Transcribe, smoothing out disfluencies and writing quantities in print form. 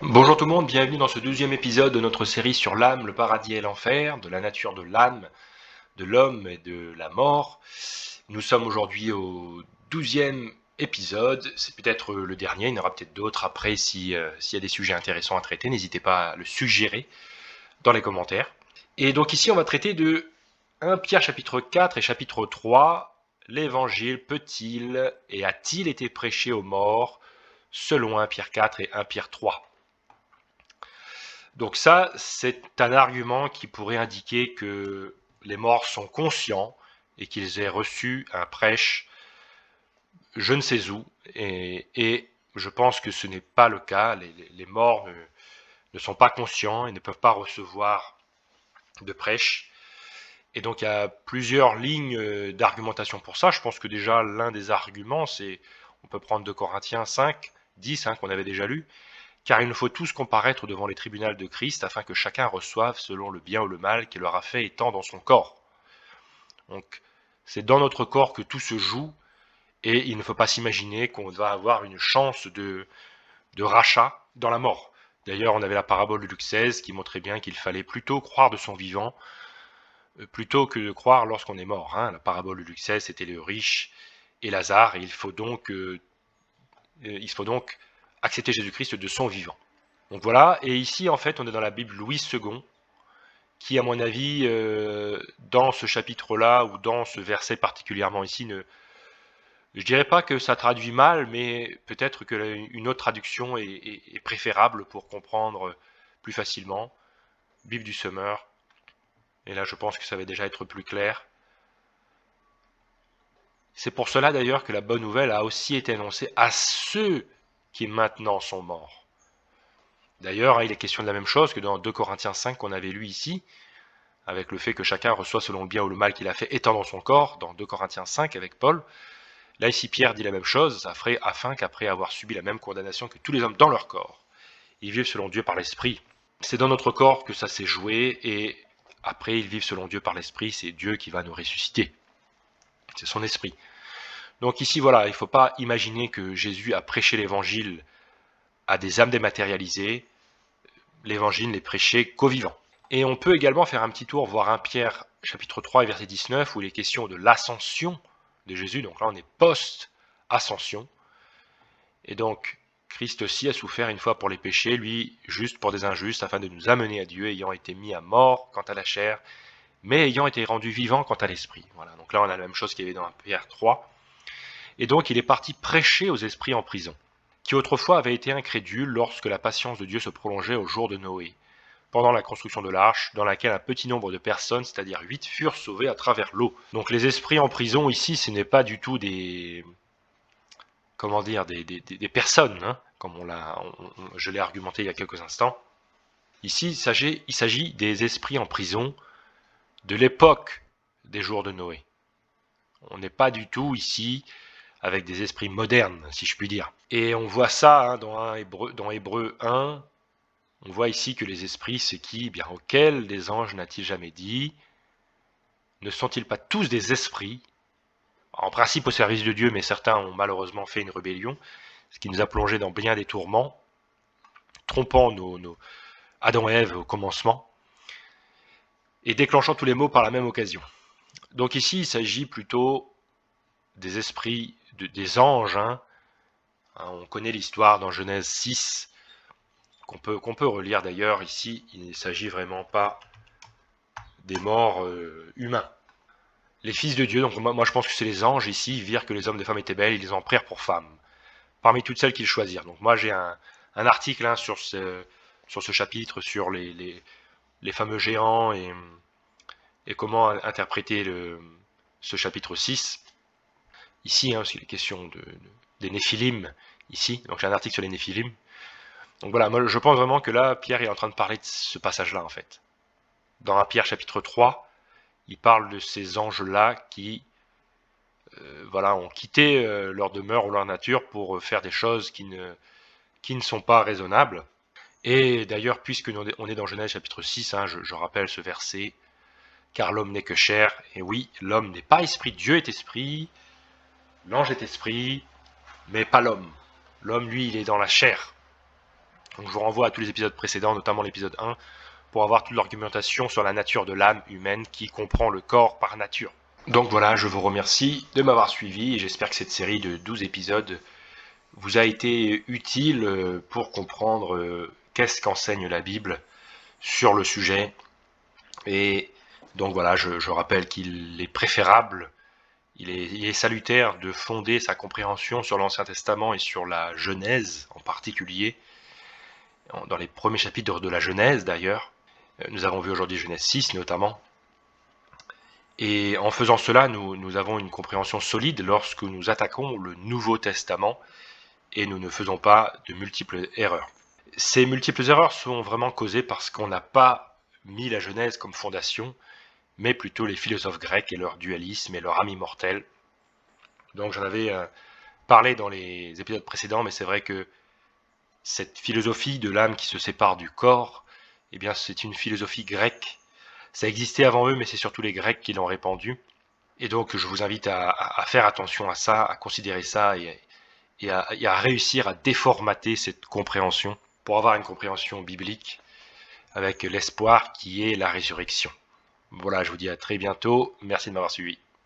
Bonjour tout le monde, bienvenue dans ce 12e épisode de notre série sur l'âme, le paradis et l'enfer, de la nature de l'âme, de l'homme et de la mort. Nous sommes aujourd'hui au 12e épisode, c'est peut-être le dernier, il y en aura peut-être d'autres après s'il y a des sujets intéressants à traiter, n'hésitez pas à le suggérer dans les commentaires. Et donc ici on va traiter de 1 Pierre chapitre 4 et chapitre 3, l'évangile peut-il et a-t-il été prêché aux morts selon 1 Pierre 4 et 1 Pierre 3. Donc ça, c'est un argument qui pourrait indiquer que les morts sont conscients et qu'ils aient reçu un prêche je ne sais où. Et je pense que ce n'est pas le cas. Les morts ne sont pas conscients et ne peuvent pas recevoir de prêche. Et donc il y a plusieurs lignes d'argumentation pour ça. Je pense que déjà l'un des arguments, c'est, on peut prendre 2 Corinthiens 5, 10, qu'on avait déjà lu, car il nous faut tous comparaître devant les tribunaux de Christ, afin que chacun reçoive selon le bien ou le mal qu'il aura fait étant dans son corps. Donc, c'est dans notre corps que tout se joue, et il ne faut pas s'imaginer qu'on va avoir une chance de rachat dans la mort. D'ailleurs, on avait la parabole de Luc 16 qui montrait bien qu'il fallait plutôt croire de son vivant, plutôt que de croire lorsqu'on est mort. La parabole de Luc 16, c'était le riche et Lazare, et il faut donc accepter Jésus-Christ de son vivant. Donc voilà, et ici en fait on est dans la Bible Louis II, qui à mon avis, dans ce chapitre-là, ou dans ce verset particulièrement ici, je dirais pas que ça traduit mal, mais peut-être qu'une autre traduction est préférable pour comprendre plus facilement. Bible du Semeur, et là je pense que ça va déjà être plus clair. C'est pour cela d'ailleurs que la bonne nouvelle a aussi été annoncée à ceux qui maintenant sont morts. D'ailleurs, il est question de la même chose que dans 2 Corinthiens 5 qu'on avait lu ici, avec le fait que chacun reçoit selon le bien ou le mal qu'il a fait, étant dans son corps, dans 2 Corinthiens 5 avec Paul. Là, ici, Pierre dit la même chose, afin qu'après avoir subi la même condamnation que tous les hommes dans leur corps, ils vivent selon Dieu par l'Esprit. C'est dans notre corps que ça s'est joué, et après, ils vivent selon Dieu par l'Esprit, c'est Dieu qui va nous ressusciter. C'est son Esprit. Donc ici, voilà, il ne faut pas imaginer que Jésus a prêché l'Évangile à des âmes dématérialisées. L'Évangile n'est prêché qu'aux vivants. Et on peut également faire un petit tour, voir 1 Pierre chapitre 3 et verset 19, où il est question de l'ascension de Jésus. Donc là, on est post-ascension. Et donc, Christ aussi a souffert une fois pour les péchés, lui juste pour des injustes, afin de nous amener à Dieu, ayant été mis à mort quant à la chair, mais ayant été rendu vivant quant à l'esprit. Voilà, donc là, on a la même chose qu'il y avait dans 1 Pierre 3. Et donc, il est parti prêcher aux esprits en prison, qui autrefois avaient été incrédules lorsque la patience de Dieu se prolongeait au jour de Noé, pendant la construction de l'arche, dans laquelle un petit nombre de personnes, c'est-à-dire 8, furent sauvées à travers l'eau. Donc les esprits en prison ici, ce n'est pas du tout des personnes, comme je l'ai argumenté il y a quelques instants. Ici, il s'agit des esprits en prison de l'époque des jours de Noé. On n'est pas du tout ici avec des esprits modernes, si je puis dire. Et on voit ça dans Hébreux 1, on voit ici que les esprits, c'est qui, bien auquel des anges n'a-t-il jamais dit, ne sont-ils pas tous des esprits, en principe au service de Dieu, mais certains ont malheureusement fait une rébellion, ce qui nous a plongé dans bien des tourments, trompant nos Adam et Ève au commencement, et déclenchant tous les maux par la même occasion. Donc ici, il s'agit plutôt des esprits, des anges. On connaît l'histoire dans Genèse 6, qu'on peut relire d'ailleurs ici. Il ne s'agit vraiment pas des morts humains. Les fils de Dieu, donc moi je pense que c'est les anges ici, virent que les hommes et les femmes étaient belles, ils les en prirent pour femmes, parmi toutes celles qu'ils choisirent. Donc moi j'ai un article sur ce chapitre, sur les fameux géants, et comment interpréter ce chapitre 6. Ici, parce qu'il est question des Néphilim, ici, donc j'ai un article sur les Néphilim. Donc voilà, moi je pense vraiment que là, Pierre est en train de parler de ce passage-là, en fait. Dans 1 Pierre chapitre 3, il parle de ces anges-là qui ont quitté leur demeure ou leur nature pour faire des choses qui ne sont pas raisonnables. Et d'ailleurs, puisque on est dans Genèse chapitre 6, je rappelle ce verset, car l'homme n'est que chair, et oui, l'homme n'est pas esprit, Dieu est esprit, l'ange est esprit, mais pas l'homme. L'homme, lui, il est dans la chair. Donc je vous renvoie à tous les épisodes précédents, notamment l'épisode 1, pour avoir toute l'argumentation sur la nature de l'âme humaine qui comprend le corps par nature. Donc voilà, je vous remercie de m'avoir suivi et j'espère que cette série de 12 épisodes vous a été utile pour comprendre qu'est-ce qu'enseigne la Bible sur le sujet. Et donc voilà, je rappelle qu'il est préférable, il est salutaire de fonder sa compréhension sur l'Ancien Testament et sur la Genèse en particulier, dans les premiers chapitres de la Genèse d'ailleurs. Nous avons vu aujourd'hui Genèse 6 notamment. Et en faisant cela, nous avons une compréhension solide lorsque nous attaquons le Nouveau Testament et nous ne faisons pas de multiples erreurs. Ces multiples erreurs sont vraiment causées parce qu'on n'a pas mis la Genèse comme fondation, mais plutôt les philosophes grecs et leur dualisme et leur âme immortelle. Donc j'en avais parlé dans les épisodes précédents, mais c'est vrai que cette philosophie de l'âme qui se sépare du corps, eh bien c'est une philosophie grecque. Ça existait avant eux, mais c'est surtout les Grecs qui l'ont répandue. Et donc je vous invite à faire attention à ça, à considérer ça et à réussir à déformater cette compréhension pour avoir une compréhension biblique avec l'espoir qui est la résurrection. Voilà, je vous dis à très bientôt. Merci de m'avoir suivi.